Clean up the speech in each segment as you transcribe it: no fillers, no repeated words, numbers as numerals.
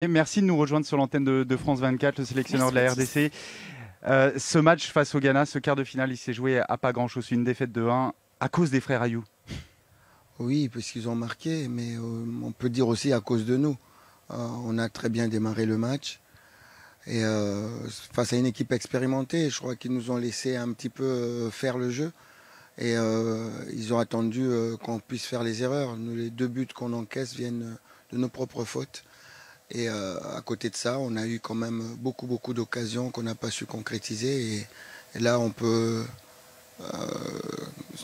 Et merci de nous rejoindre sur l'antenne de France 24, le sélectionneur de la RDC. Ce match face au Ghana, ce quart de finale, il s'est joué à pas grand-chose, une défaite de 1 à cause des frères Ayou. Oui, parce qu'ils ont marqué, mais on peut dire aussi à cause de nous. On a très bien démarré le match. Et face à une équipe expérimentée, je crois qu'ils nous ont laissé un petit peu faire le jeu. Et ils ont attendu qu'on puisse faire les erreurs. Nous, les deux buts qu'on encaisse viennent de nos propres fautes. Et à côté de ça, on a eu quand même beaucoup d'occasions qu'on n'a pas su concrétiser. Et là, on peut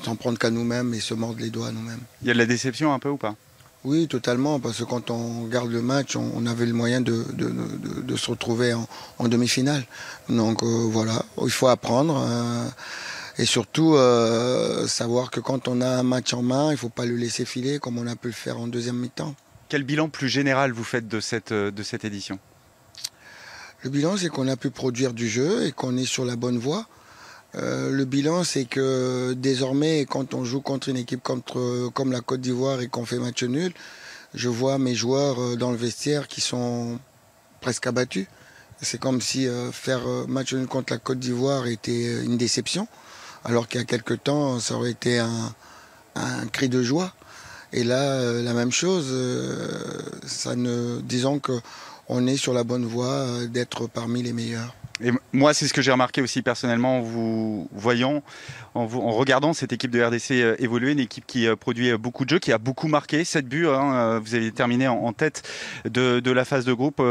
s'en prendre qu'à nous-mêmes et se mordre les doigts à nous-mêmes. Il y a de la déception un peu ou pas? Oui, totalement, parce que quand on regarde le match, on avait le moyen de se retrouver en demi-finale. Donc voilà, il faut apprendre et surtout savoir que quand on a un match en main, il ne faut pas le laisser filer comme on a pu le faire en deuxième mi-temps. Quel bilan plus général vous faites de cette édition? Le bilan, c'est qu'on a pu produire du jeu et qu'on est sur la bonne voie. Le bilan, c'est que désormais, quand on joue contre une équipe comme la Côte d'Ivoire et qu'on fait match nul, je vois mes joueurs dans le vestiaire qui sont presque abattus. C'est comme si faire match nul contre la Côte d'Ivoire était une déception, alors qu'il y a quelque temps, ça aurait été un cri de joie. Et là, la même chose, disons qu'on est sur la bonne voie d'être parmi les meilleurs. Et moi, c'est ce que j'ai remarqué aussi personnellement en vous voyant, en regardant cette équipe de RDC évoluer, une équipe qui produit beaucoup de jeux, qui a beaucoup marqué, 7 buts. Vous avez terminé en tête de la phase de groupe,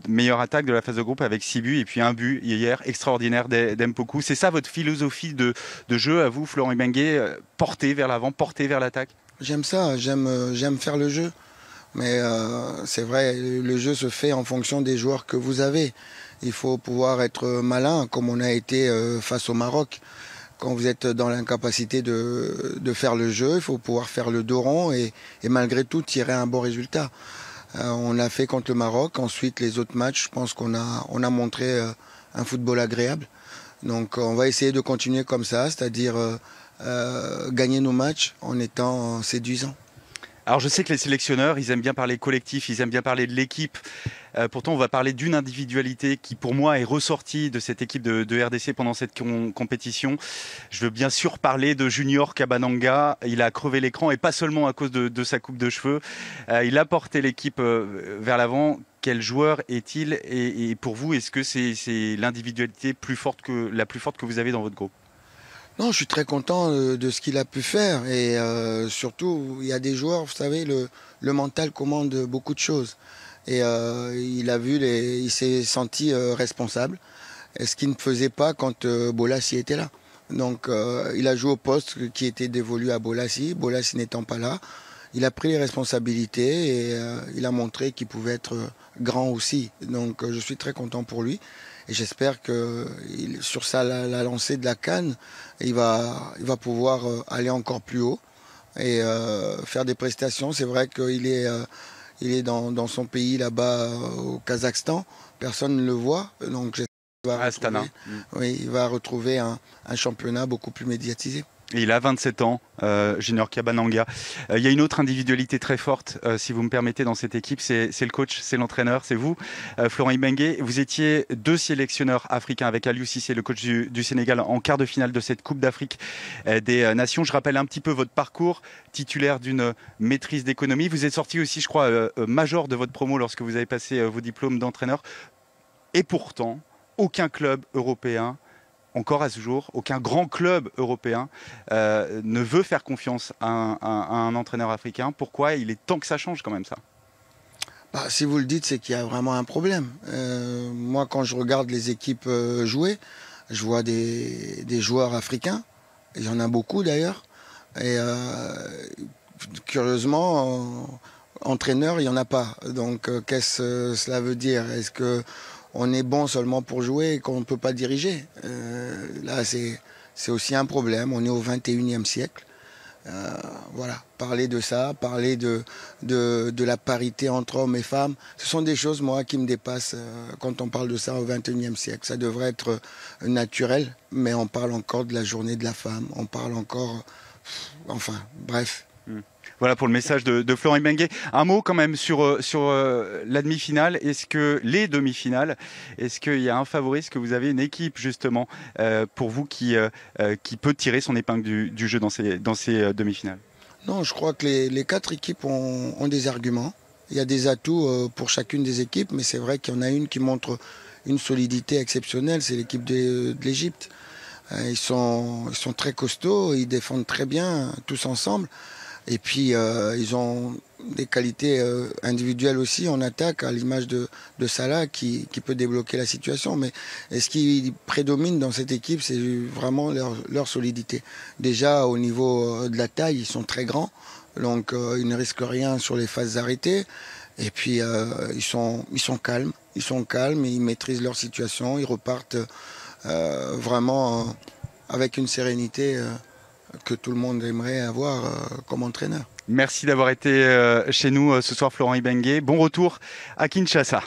meilleure attaque de la phase de groupe avec 6 buts et puis un but hier extraordinaire d'Mpoku. C'est ça votre philosophie de jeu à vous, Florent Ibenge, porter vers l'avant, porter vers l'attaque? J'aime ça, j'aime faire le jeu. Mais c'est vrai, le jeu se fait en fonction des joueurs que vous avez. Il faut pouvoir être malin, comme on a été face au Maroc. Quand vous êtes dans l'incapacité de faire le jeu, il faut pouvoir faire le dos rond et malgré tout tirer un bon résultat. On l'a fait contre le Maroc. Ensuite, les autres matchs, je pense qu'on a montré un football agréable. Donc on va essayer de continuer comme ça, c'est-à-dire gagner nos matchs en étant séduisant. Alors je sais que les sélectionneurs, ils aiment bien parler collectif, ils aiment bien parler de l'équipe. Pourtant, on va parler d'une individualité qui, pour moi, est ressortie de cette équipe de RDC pendant cette compétition. Je veux bien sûr parler de Junior Kabananga. Il a crevé l'écran et pas seulement à cause de sa coupe de cheveux. Il a porté l'équipe vers l'avant. Quel joueur est-il? Et pour vous, est-ce que c'est l'individualité la plus forte que vous avez dans votre groupe? Non, je suis très content de ce qu'il a pu faire et surtout, il y a des joueurs, vous savez, le mental commande beaucoup de choses. Et il s'est senti responsable, et ce qu'il ne faisait pas quand Bolassi était là. Donc, il a joué au poste qui était dévolu à Bolassi. Bolassi n'étant pas là, il a pris les responsabilités et il a montré qu'il pouvait être grand aussi. Donc, je suis très content pour lui. Et j'espère que sur la lancée de la CAN, il va pouvoir aller encore plus haut et faire des prestations. C'est vrai il est dans son pays là-bas au Kazakhstan. Personne ne le voit. Donc j'espère Astana. oui, il va retrouver un championnat beaucoup plus médiatisé. Et il a 27 ans, Junior Kabananga. Il y a une autre individualité très forte, si vous me permettez, dans cette équipe, c'est le coach, c'est l'entraîneur, c'est vous, Florent Ibenge. Vous étiez deux sélectionneurs africains avec Aliou Cissé, le coach du Sénégal, en quart de finale de cette Coupe d'Afrique des Nations. Je rappelle un petit peu votre parcours, titulaire d'une maîtrise d'économie. Vous êtes sorti aussi, je crois, major de votre promo lorsque vous avez passé vos diplômes d'entraîneur. Et pourtant, aucun club européen encore à ce jour, aucun grand club européen ne veut faire confiance à un entraîneur africain. Pourquoi? Il est temps que ça change quand même ça. Bah, si vous le dites, c'est qu'il y a vraiment un problème. Moi, quand je regarde les équipes jouer, je vois des joueurs africains. Il y en a beaucoup d'ailleurs. Et curieusement, entraîneur, il n'y en a pas. Donc, qu'est-ce que cela veut dire? Est-ce que on est bon seulement pour jouer et qu'on ne peut pas diriger? Là, c'est aussi un problème. On est au 21e siècle. Voilà, parler de ça, parler de la parité entre hommes et femmes, ce sont des choses, moi, qui me dépassent quand on parle de ça au 21e siècle. Ça devrait être naturel, mais on parle encore de la journée de la femme, on parle encore... Enfin, bref. Hmm. Voilà pour le message de Florent Ibenge. Un mot quand même sur la demi-finale. Est-ce que les demi-finales, est-ce qu'il y a un favori? Est-ce que vous avez une équipe justement pour vous qui peut tirer son épingle du jeu dans ces demi-finales? Non, je crois que les quatre équipes ont des arguments. Il y a des atouts pour chacune des équipes, mais c'est vrai qu'il y en a une qui montre une solidité exceptionnelle, c'est l'équipe de l'Égypte. Ils sont très costauds, ils défendent très bien tous ensemble. Et puis ils ont des qualités individuelles aussi en attaque, à l'image de Salah qui peut débloquer la situation. Mais ce qui prédomine dans cette équipe, c'est vraiment leur solidité. Déjà au niveau de la taille, ils sont très grands, donc ils ne risquent rien sur les phases arrêtées. Et puis ils sont calmes, et ils maîtrisent leur situation, ils repartent vraiment avec une sérénité que tout le monde aimerait avoir comme entraîneur. Merci d'avoir été chez nous ce soir, Florent Ibenge. Bon retour à Kinshasa.